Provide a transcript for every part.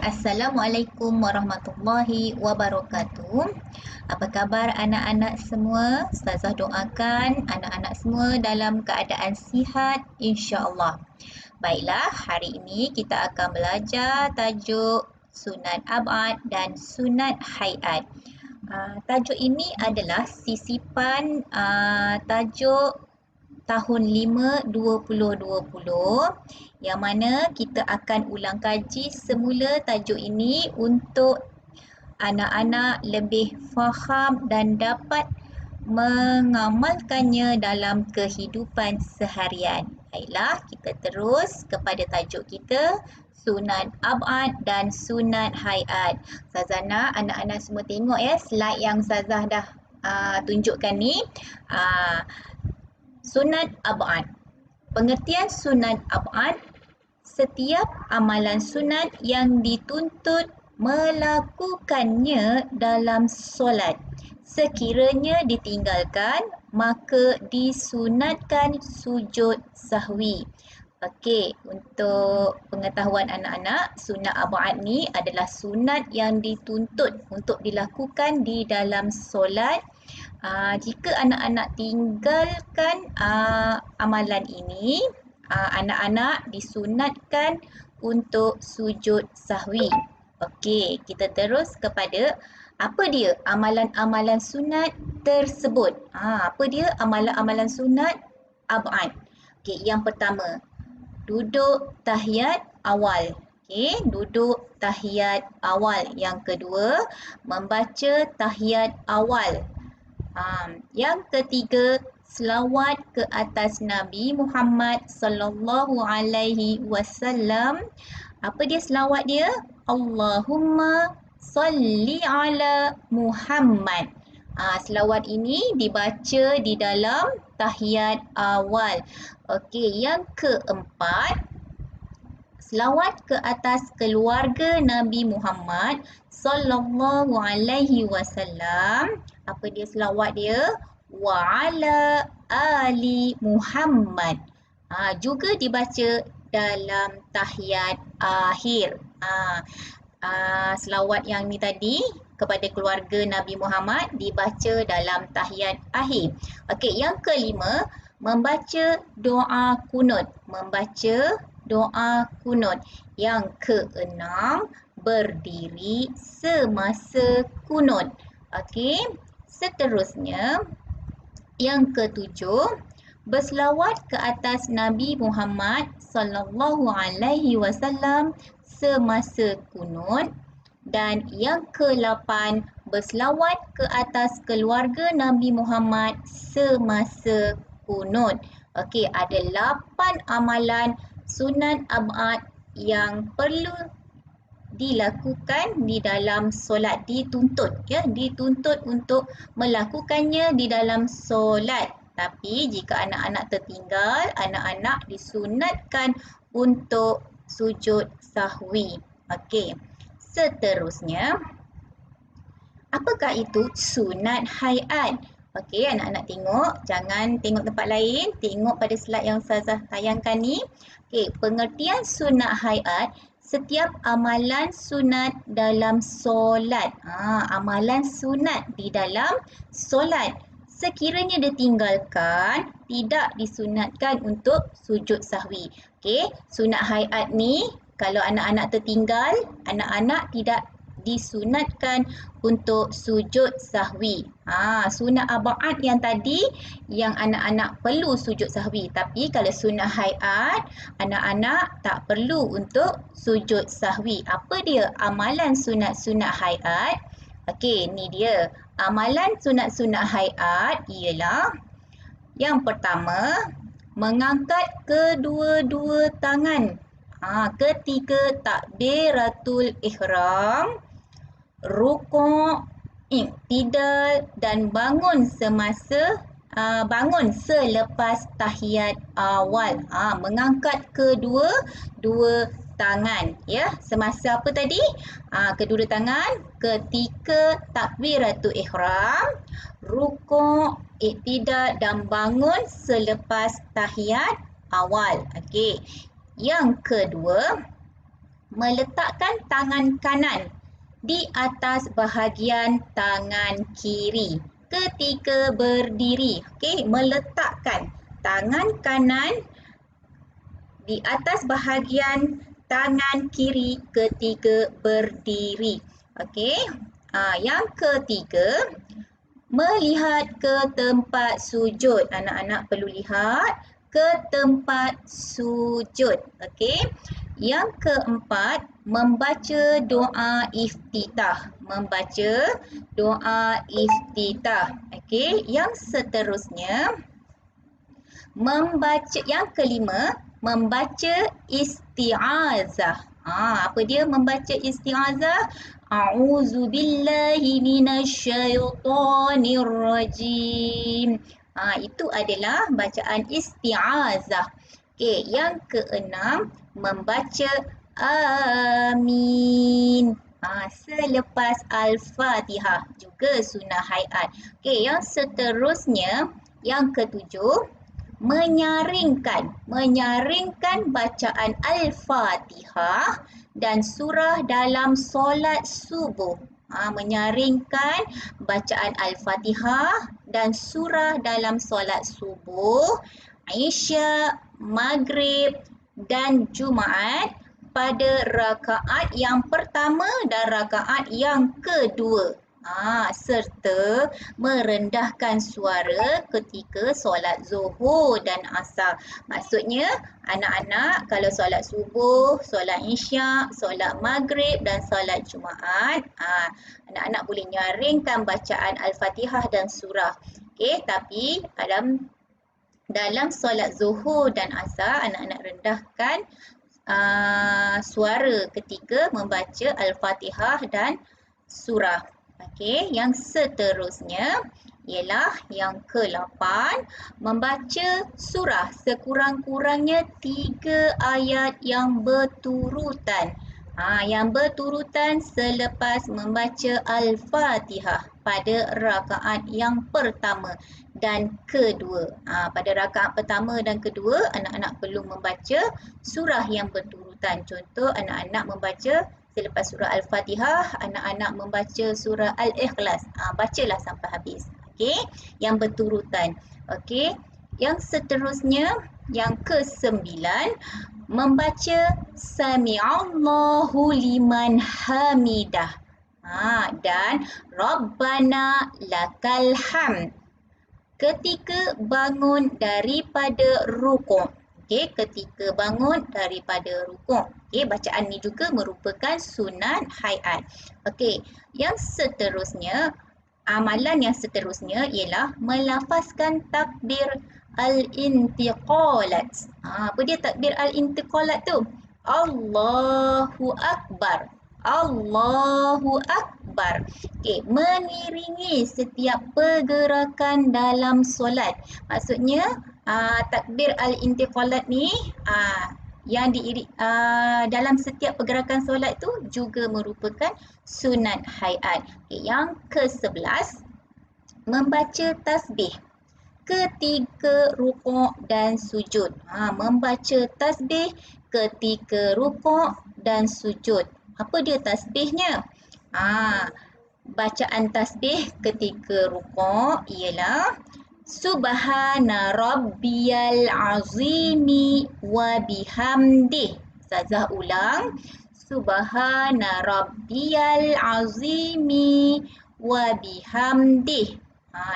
Assalamualaikum warahmatullahi wabarakatuh. Apa khabar anak-anak semua? Ustazah doakan anak-anak semua dalam keadaan sihat insya-Allah. Baiklah, hari ini kita akan belajar tajuk sunat ab'ad dan sunat hayat. Tajuk ini adalah sisipan tajuk tahun 5 2020 yang mana kita akan ulang kaji semula tajuk ini untuk anak-anak lebih faham dan dapat mengamalkannya dalam kehidupan seharian. Baiklah, kita terus kepada tajuk kita, sunat ab'ad dan sunat hayat. Ustazah nak anak-anak semua tengok ya slide yang Ustazah dah tunjukkan ni. Sunat ab'ad. Pengertian sunat ab'ad, setiap amalan sunat yang dituntut melakukannya dalam solat. Sekiranya ditinggalkan, maka disunatkan sujud sahwi. Okey, untuk pengetahuan anak-anak, sunat ab'ad ni adalah sunat yang dituntut untuk dilakukan di dalam solat. Jika anak-anak tinggalkan amalan ini, anak-anak disunatkan untuk sujud sahwi. Okey, kita terus kepada apa dia amalan-amalan sunat tersebut. Apa dia amalan-amalan sunat ab'ad? Okey, yang pertama, duduk tahiyat awal. Okey, duduk tahiyat awal. Yang kedua, membaca tahiyat awal. Yang ketiga, selawat ke atas Nabi Muhammad sallallahu alaihi wasallam. Apa dia selawat dia? Allahumma salli ala Muhammad. Selawat ini dibaca di dalam tahiyat awal. Okey, yang keempat, selawat ke atas keluarga Nabi Muhammad sallallahu alaihi wasallam. Apa dia selawat dia? Wa ala ali Muhammad. Juga dibaca dalam tahiyat akhir. Selawat yang ni tadi kepada keluarga Nabi Muhammad dibaca dalam tahiyat akhir. Okey, yang kelima, membaca doa kunut. Membaca doa kunut. Yang keenam, berdiri semasa kunut. Okey, seterusnya yang ketujuh, berselawat ke atas Nabi Muhammad sallallahu alaihi wasallam semasa kunut. Dan yang ke-8, berselawat ke atas keluarga Nabi Muhammad semasa kunut. Okey, ada 8 amalan sunat ab'ad yang perlu dilakukan di dalam solat, dituntut untuk melakukannya di dalam solat. Tapi jika anak-anak tertinggal, anak-anak disunatkan untuk sujud sahwi. Okey, seterusnya, apakah itu sunat hayat? Okey, anak-anak tengok, jangan tengok tempat lain, tengok pada slide yang Ustazah tayangkan ni. Okey, pengertian sunat hayat, setiap amalan sunat dalam solat. Amalan sunat di dalam solat. Sekiranya ditinggalkan, tidak disunatkan untuk sujud sahwi. Okey, sunat hayat ni kalau anak-anak tertinggal, anak-anak tidak disunatkan untuk sujud sahwi. Sunat ab'ad yang tadi yang anak-anak perlu sujud sahwi. Tapi kalau sunat hayat, anak-anak tak perlu untuk sujud sahwi. Apa dia amalan sunat-sunat hayat? Okey, ni dia. Amalan sunat-sunat hayat ialah yang pertama, mengangkat kedua-dua tangan ketika takbiratul ihram, rukuk, iktidal dan bangun selepas tahiyat awal. Mengangkat kedua-dua tangan ya. Semasa apa tadi? Kedua tangan ketika takbiratul ihram, rukuk, iktidal dan bangun selepas tahiyat awal. Okey. Yang kedua, meletakkan tangan kanan di atas bahagian tangan kiri ketika berdiri. Okey, meletakkan tangan kanan di atas bahagian tangan kiri ketika berdiri. Okey. Yang ketiga, melihat ke tempat sujud. Anak-anak perlu lihat ke tempat sujud. Okey. Yang keempat, membaca doa iftitah. Membaca doa iftitah. Okey. Yang seterusnya, yang kelima, membaca isti'azah. Apa dia membaca isti'azah? A'udzubillahi minasyaitonirrajim. Itu adalah bacaan isti'azah. Okey, yang keenam, membaca amin. Selepas Al-Fatihah, juga sunnah hayat. Okey, yang seterusnya, yang ketujuh, menyaringkan bacaan Al-Fatihah dan surah dalam solat subuh. Menyaringkan bacaan Al-Fatihah dan surah dalam solat subuh, Isya, Maghrib dan Jumaat pada rakaat yang pertama dan rakaat yang kedua. Serta merendahkan suara ketika solat zuhur dan asar. Maksudnya anak-anak kalau solat subuh, solat isyak, solat maghrib dan solat Jumaat, anak-anak boleh nyaringkan bacaan Al-Fatihah dan surah. Okey, tapi dalam solat zuhur dan asar, anak-anak rendahkan suara ketika membaca Al-Fatihah dan surah. Okey, yang seterusnya ialah yang ke-8, membaca surah sekurang-kurangnya 3 ayat yang berturutan. Yang berturutan selepas membaca Al-Fatihah pada rakaat yang pertama dan kedua. Pada rakaat pertama dan kedua, anak-anak perlu membaca surah yang berturutan. Contoh, anak-anak membaca selepas surah Al-Fatihah, anak-anak membaca surah Al-Ikhlas. Bacalah sampai habis. Okey, yang berturutan. Okey, yang seterusnya, yang ke-9, membaca Sami'allahu liman hamidah. Dan Rabbana lakal hamd ketika bangun daripada rukuk. Okey, ketika bangun daripada rukuk. Okey, bacaan ni juga merupakan sunat hayat. Okey, yang seterusnya, amalan yang seterusnya ialah melafazkan takbir al-intiqalat. Apa dia takbir al-intiqalat tu? Allahu Akbar. Allahu Akbar. Okey, mengiringi setiap pergerakan dalam solat. Maksudnya takbir al-intiqalat ni yang dalam setiap pergerakan solat tu juga merupakan sunat hayat. Okay, yang ke-11, membaca tasbih ketika rukuk dan sujud. Membaca tasbih ketika rukuk dan sujud. Apa dia tasbihnya? Bacaan tasbih ketika rukuk ialah Subhana rabbiyal azimi wa bihamdih. Ustazah ulang. Subhana rabbiyal azimi wa bihamdih.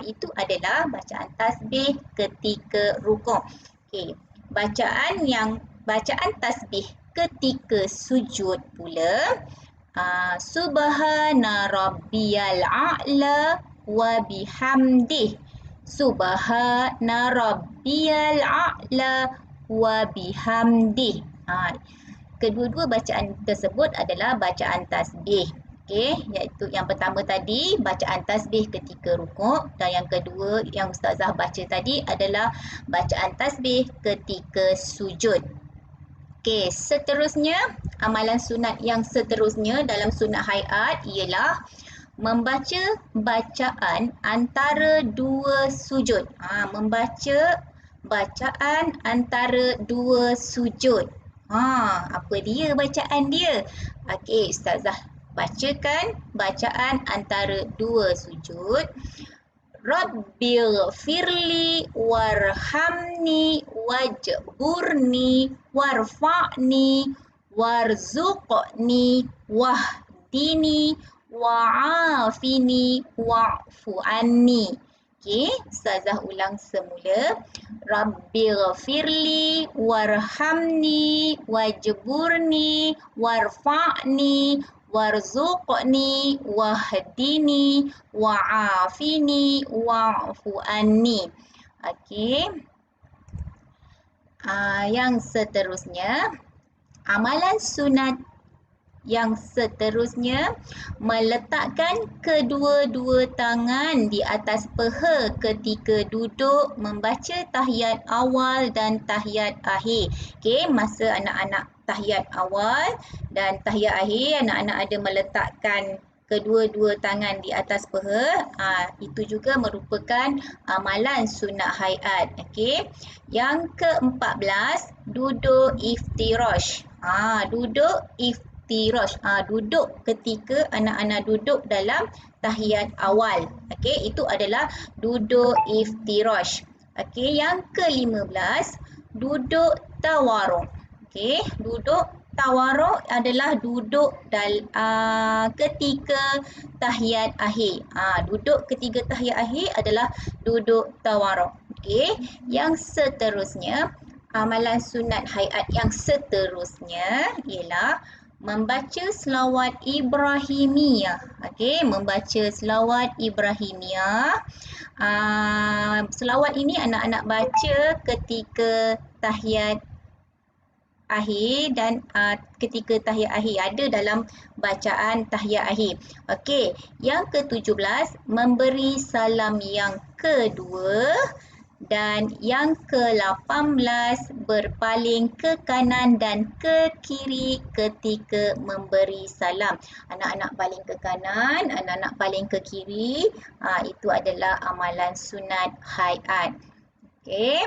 Itu adalah bacaan tasbih ketika rukuk. Okey, bacaan tasbih ketika sujud pula, Subhana rabbiyal a'la wa bihamdih. Subhana rabbiyal a'la wa bihamdih. Kedua-dua bacaan tersebut adalah bacaan tasbih. Okey, iaitu yang pertama tadi bacaan tasbih ketika rukuk dan yang kedua yang ustazah baca tadi adalah bacaan tasbih ketika sujud. Okey, seterusnya amalan sunat yang seterusnya dalam sunat hayat ialah membaca bacaan antara dua sujud. Membaca bacaan antara dua sujud. Apa dia bacaan dia? Okey, Ustazah bacakan bacaan antara dua sujud. Rabbighfirli warhamni wajburni warfa'ni warzuqni wahdini wa'afini wa'fu anni. Okey, Ustazah ulang semula. Rabbighfirli warhamni wajburni warfa'ni warzuqni wahdini wa'afini wa'fu anni. Okey. Yang seterusnya, amalan sunat yang seterusnya, meletakkan kedua-dua tangan di atas peha ketika duduk membaca tahiyat awal dan tahiyat akhir. Okey, masa anak-anak tahiyat awal dan tahiyat akhir, anak-anak ada meletakkan kedua-dua tangan di atas peha. Itu juga merupakan amalan sunat hayat. Okey. Yang ke-14, duduk iftirash. Duduk iftirash. Duduk ketika anak-anak duduk dalam tahiyat awal. Okey, itu adalah duduk iftirash. Okey, yang ke-15, duduk tawarruk. Okey, duduk tawarruk adalah duduk ketika tahiyat akhir. Duduk ketika tahiyat akhir adalah duduk tawarruk. Okey, yang seterusnya, amalan sunat hayat yang seterusnya ialah membaca selawat Ibrahimiyah. Okey, membaca selawat Ibrahimiyah. Selawat ini anak-anak baca ketika tahiyat akhir dan ketika tahiyat akhir, ada dalam bacaan tahiyat akhir. Okey, yang ke-17, memberi salam yang kedua, dan yang ke-18, berpaling ke kanan dan ke kiri ketika memberi salam. Anak-anak paling ke kanan, anak-anak paling ke kiri. Itu adalah amalan sunat hayat. Okey.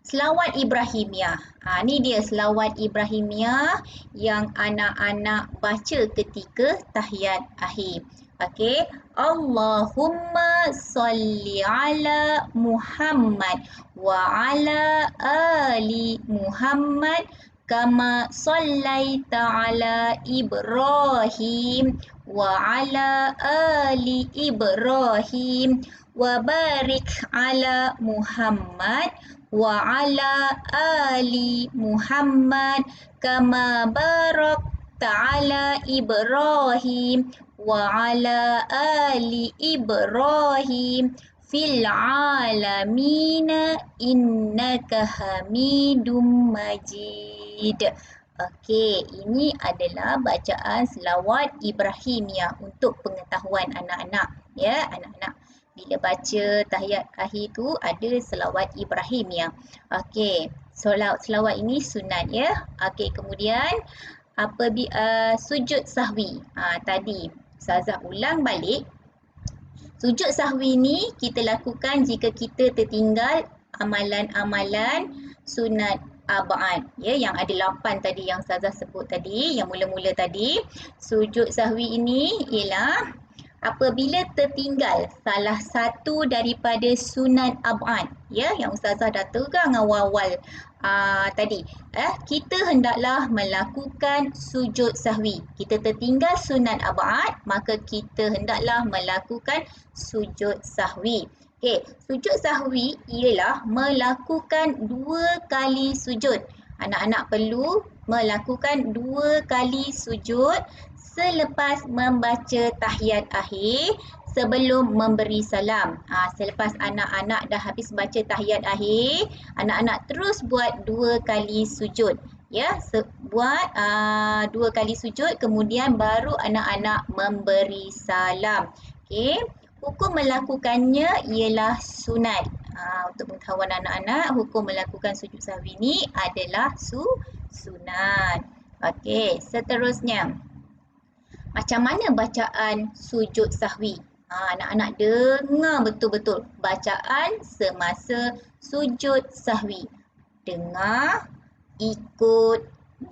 Selawat Ibrahimiyah. Ni dia selawat Ibrahimiyah yang anak-anak baca ketika tahiyat akhir. Okey. Allahumma salli ala Muhammad wa ala ali Muhammad kama sallaita ala Ibrahim wa ala ali Ibrahim wa barik ala Muhammad wa ala ali Muhammad kama barakta ala Ibrahim wa ala ali Ibrahim fil alamina innaka hamidum majid. Okey, ini adalah bacaan selawat Ibrahimiyah untuk pengetahuan anak-anak. Ya, anak-anak bila baca tahiyat akhir tu ada selawat Ibrahimiyah. Okey, selawat ini sunat ya. Okey, kemudian sujud sahwi. Tadi Ustazah ulang balik. Sujud sahwi ni kita lakukan jika kita tertinggal amalan-amalan sunat abad, ya, yang ada 8 tadi yang Ustazah sebut tadi, yang mula-mula tadi. Sujud sahwi ini ialah apabila tertinggal salah satu daripada sunat abad, ya, yang Ustazah dah tegang awal-awal tadi, kita hendaklah melakukan sujud sahwi. Kita tertinggal sunat abad, maka kita hendaklah melakukan sujud sahwi. Okey, sujud sahwi ialah melakukan 2 kali sujud. Anak-anak perlu melakukan 2 kali sujud selepas membaca tahiyat akhir sebelum memberi salam. Selepas anak-anak dah habis baca tahiyat akhir, anak-anak terus buat 2 kali sujud. Ya, buat 2 kali sujud, kemudian baru anak-anak memberi salam. Okey, hukum melakukannya ialah sunat. Untuk pengetahuan anak-anak, hukum melakukan sujud sahwi ini adalah sunat. Okey, seterusnya, macam mana bacaan sujud sahwi? Anak-anak dengar betul-betul bacaan semasa sujud sahwi. Dengar, ikut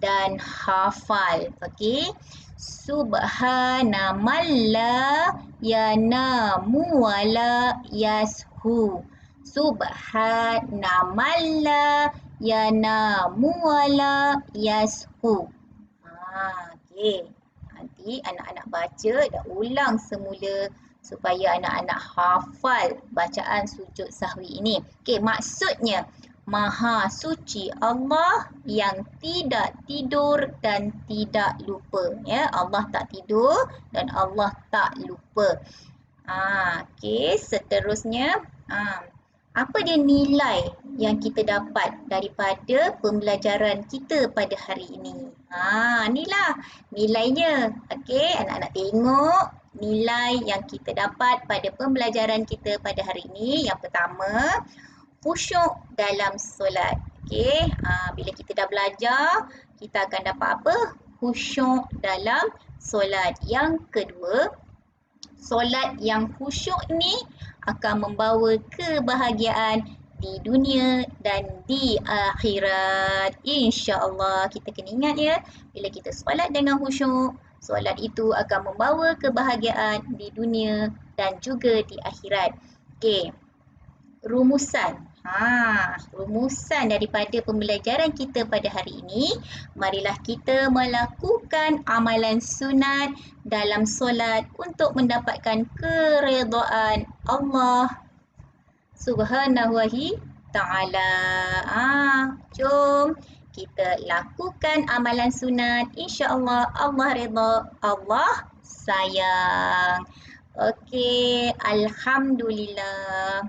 dan hafal. Okey. Subhana man la yanamu wa la yashu. Subhana man la yanamu wa la yashu. Okey. Nanti anak-anak baca dan ulang semula supaya anak-anak hafal bacaan sujud sahwi ini. Okey, maksudnya Maha suci Allah yang tidak tidur dan tidak lupa. Ya, Allah tak tidur dan Allah tak lupa. Okey, seterusnya, apa dia nilai yang kita dapat daripada pembelajaran kita pada hari ini? Inilah nilainya. Okey, anak-anak tengok nilai yang kita dapat pada pembelajaran kita pada hari ini. Yang pertama, khusyuk dalam solat. Okey, bila kita dah belajar, kita akan dapat apa? Khusyuk dalam solat. Yang kedua, solat yang khusyuk ni akan membawa kebahagiaan di dunia dan di akhirat. InsyaAllah, kita kena ingat ya, bila kita solat dengan khusyuk, solat itu akan membawa kebahagiaan di dunia dan juga di akhirat. Okey, rumusan. Rumusan daripada pembelajaran kita pada hari ini, marilah kita melakukan amalan sunat dalam solat untuk mendapatkan keredaan Allah Subhanahu wa ta'ala. Jom kita lakukan amalan sunat. InsyaAllah Allah redha, Allah sayang. Okey, Alhamdulillah.